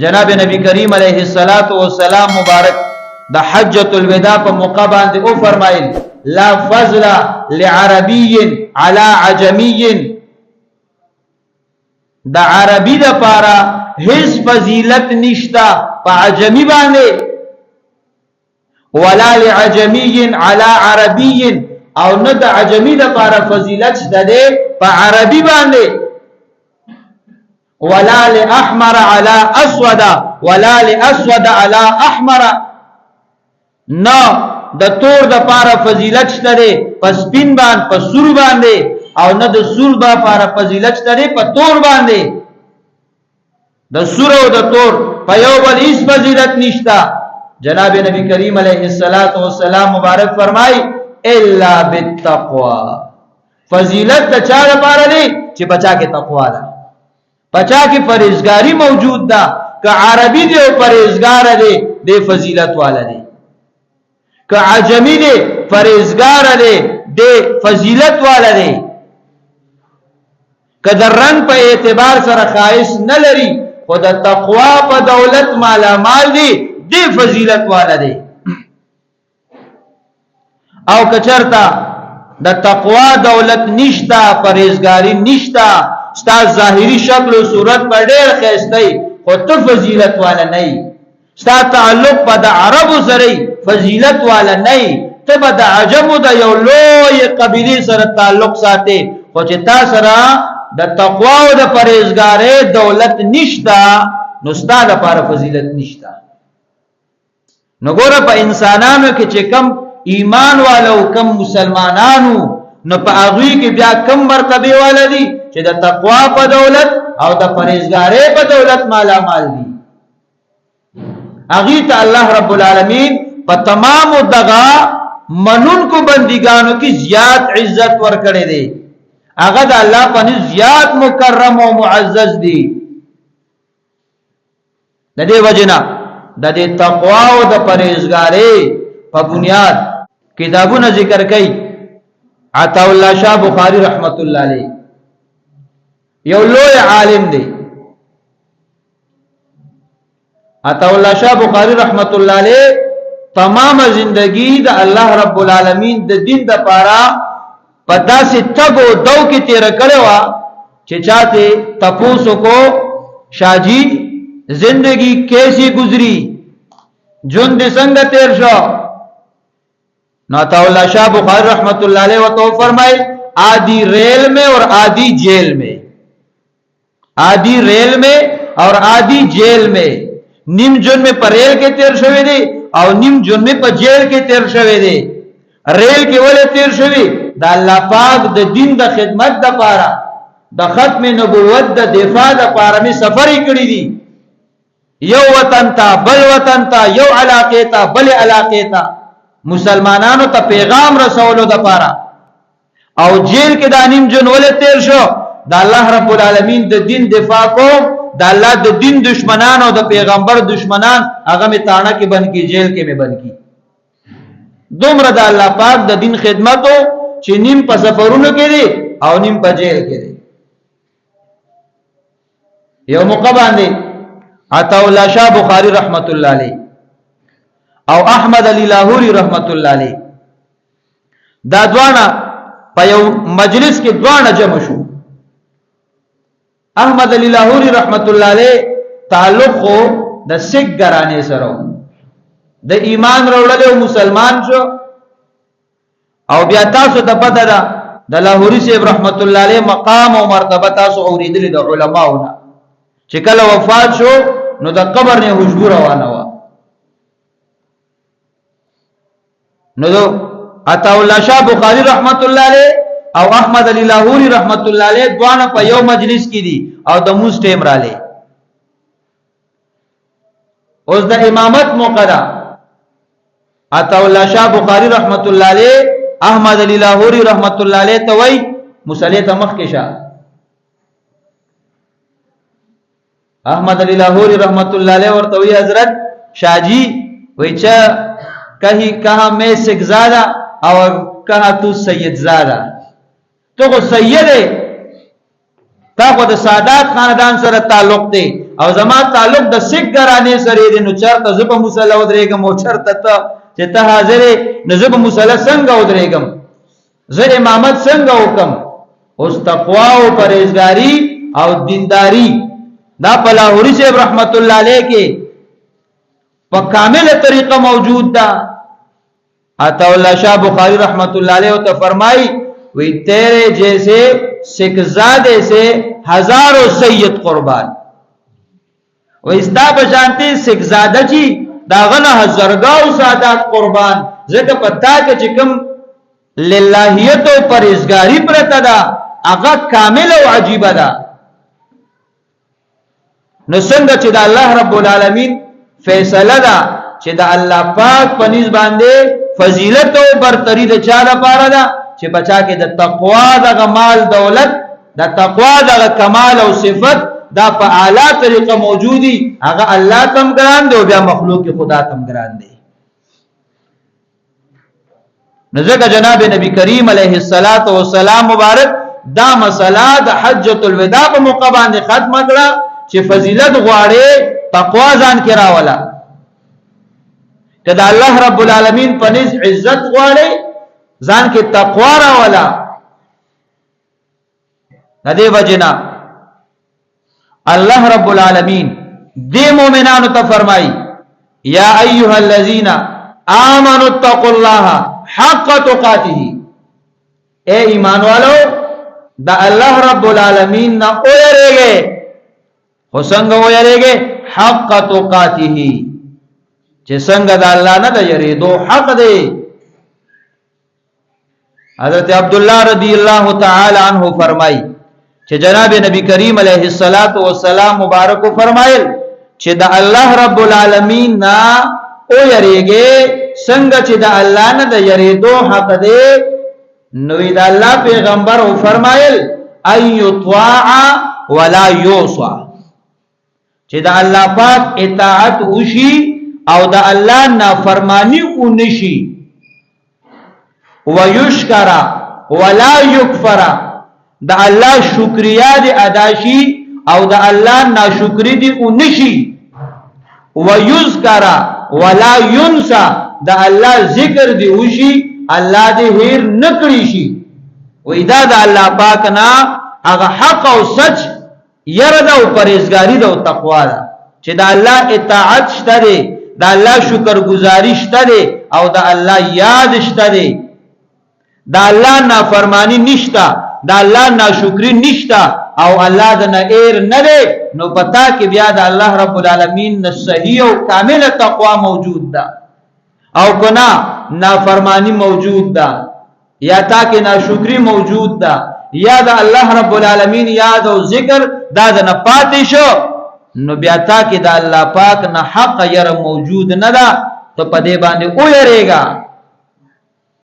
جناب نبی کریم علیہ الصلوۃ والسلام مبارک د حجۃ الوداع په موقع باندې او فرمایل لا فضل لعربی علی عجمی، د عربی د پاره هیڅ فضیلت نشتا په عجمی باندې، ولا لعجمی علی عربی، او نه د عجمی د پاره فضیلت شته ده په عربی باندې، ولا لاحمر على اسود ولا لاسود على احمر، نو د تور د پاره فضیلت شته ده په سپین باندې په سور باندې، او نه د سور د پاره فضیلت شته ده په تور باندې، د سور او د تور په یو بل هیڅ فضیلت نشتا. جناب نبی کریم علیہ الصلوۃ والسلام مبارک فرمای الا بالتقوى، فضیلت د چا لپاره دی چې بچا کې تقوا ده، بچا کې پرهیزګاری موجود ده، که عربی دی او پرهیزګار دی د فضیلت والا دی، که عجمی دی پرهیزګار دی د فضیلت والا دی، که د رنگ په اعتبار سره خاص نه لري خو د تقوا په دولت مالا مال دی د فضیلت والا دی. او کچرتا د تقوا دولت نشتا، پرهیزګاری نشتا، ستا ظاهری شکل او صورت په ډېر خېستای خو ته فضیلت والا نه ای، ستا تعلق په د عربو سره فضیلت والا نه ای، ته به د عجمو د یو لوی قبیله سره تعلق ساتي خو چې تا سره د تقوا او د پرهیزګاری دولت نشتا نو ستا لپاره فضیلت نشتا. نو ګوره په انسانانو کې چې کم ایمان والو کم مسلمانانو نو په هغه کې بیا کم مرتبه والا دي چې د تقوا په دولت او د پرهیزګاری په دولت مالا مال دي. هغه ته الله رب العالمین په تمام دغه منون کو بندګانو کې زیات عزت ورکړي دي، هغه د الله په نس زیات مکرم او معزز دي. د دې وجنه د دې تقوا او د پرهیزګاری په بنیاد کتابونه ذکر کړي. عطا الله شاه بخاری رحمت الله علیه یو لوی عالم دی. عطا الله شاه بخاری رحمت الله علیه تمام زندگی د الله رب العالمین د دین د پاره پدا سے تب او دو کې تیر کړو چې چاته تپوسو کو شاجی زندگی کیسی گزری جون دې څنګه تیر شو. عطا الله شاه بخاری رحمت الله علیه وتو فرمائے آدھی ریل میں اور آدھی جیل میں، آدھی ریل میں اور آدھی جیل میں، نیم جون میں پر ریل کے تیر شوی دی او نیم جون میں پر جیل کے تیر شوی دی. ریل کے ولې تیر شوی دا الله پاک د دین د خدمت د پاره د ختم نبوت د دفاع د پاره می سفر کړی دی، یو وطن تا بل وطن تا، یو علاقه تا بل علاقه تا، مسلمانانو ته پیغام رسولو د پاره. او جیل کې د نیم جون ولې تیر شو د الله رب العالمین د دین دفاع کو، د الله د دین دشمنان او د پیغمبر دشمنان هغه می تاڼه کې بند کی، جیل کې می بند کی. دومره د الله پاک د دین خدمتو چې نیم په سفرونو کې دي او نیم په جیل کې دي. یو موقع باندې عطا الله شاه بخاری رحمت الله علیه او احمد علی لاهوری رحمت الله علیه دا دوانه په یو مجلس کې دوانه جمع شو. احمد علی لاهوری رحمت الله علیه تعلق خو د سکھ ګرانې سره د ایمان وروړل او مسلمان شو. او بیا تاسو ته پته ده د لاهوری صاحب رحمت الله علیه مقام او مرتبه تاسو اوریدلې د علماونه چې کله وفات شو نو د قبر نه خوشبو روانه و. نو عطا الله شاه بخاری رحمت الله علیه او احمد علی لاهوری رحمت الله علیه دوانه په یو مجلس کې دي او د موس ټیم را لې. اوس د امامت موقع ده، عطا الله شاه بخاری رحمت الله علیه احمد علی لاهوری رحمت الله علیه ته وای مصلی ته مخ کې شه. احمد علی لاہوری رحمت اللہ علیہ ورته وی حضرت شاہ جی وی چا کہا میں سکھ زادہ اور کہا تو سید زادہ، تو کو سید ہے تا کو د سادات خاندان سره تعلق دی او زما تعلق د سیک ګرانې سره دی نو چرته زه په مصلی ودرېږم او چرته ته چې ته حاضر نو زه په مصلی څنګه ودرېږم زه امامت څنګه وکم اوس تقوا او پرهیزګاری او دینداری دا په لاهوري صاحب رحمت الله علیه کې په کامله طریقه موجود ده عطا اللہ شاہ بخاری رحمت اللہ علیہ تو فرمائی وی تیرے جیسے سکزادے سے ہزاروں سید قربان وی استا بشانتی سکزادہ چی داغنا ہزارگاو سادات قربان ذکر پتا کہ چکم للہیت و پرہیزگاری پرتا دا اغا کامل و عجیب دا نسنگ چی دا اللہ رب العالمین فیصلہ دا چی دا اللہ پاک پنیز باندے فضیلت او برتری د چا لپاره ده چې بچا کې د تقوا د مال دولت د تقوا د کمال او صفت دا په اعلی طریقه موجودي هغه الله تم ګران دی او بیا مخلوق خدا تم ګران دی نزدک جناب نبی کریم علیه الصلاۃ والسلام مبارک دا مسله د حجۃ الوداع په موقع باندې ختم کړه چې فضیلت غواړي تقوا ځان کې راولا کدا الله رب العالمین پنځ عزت غواړي ځان کې تقوا راولا دې وجنا الله رب العالمین دې مؤمنانو ته فرمایي یا ایها الذین آمنوا اتقوا الله حق تقاته اے ایمان والو دا الله رب العالمین نہ اوریږي خو څنګه اوریږي حق تقاته چې څنګه د الله نه د یریدو حق دی حضرت عبد الله رضی الله تعالی عنہ فرمای چې جناب نبی کریم علیه الصلاۃ والسلام مبارک فرمایل چې د الله رب العالمین نا او یریږي څنګه چې د الله نه د یریدو حق دی نو د الله پیغمبر او فرمایل ايطاع ولا يوصى چې د الله پاک اطاعت وشي او د الله نافرمانی اونشي ويشكر ولا يكفر د الله شکریا دی ادا شي او د الله ناشکری دی اونشي ويذكر ولا ينسى د الله ذکر دی وشي الله دی هیر نکړي شي و اذا د الله پاک نا هغه حق او سچ يرد او پرهیزګاری د تقوا ده چې د الله اطاعت شته دی د الله شکر گزاری شته دی او د الله یاد شته دی د الله نافرمانی نشتا د الله ناشکری نشتا او الله د نه ایر نه دی نو پتا کې بیا د الله رب العالمین نه صحیح او کامل تقوا موجود ده او کنا نافرمانی موجود ده یا تا کې ناشکری موجود ده یا د الله رب العالمین یاد او ذکر دا نه پاتې شو نو بیا تا کې د الله پاک نه حق ير موجود نه ده ته په دې باندې او یریګا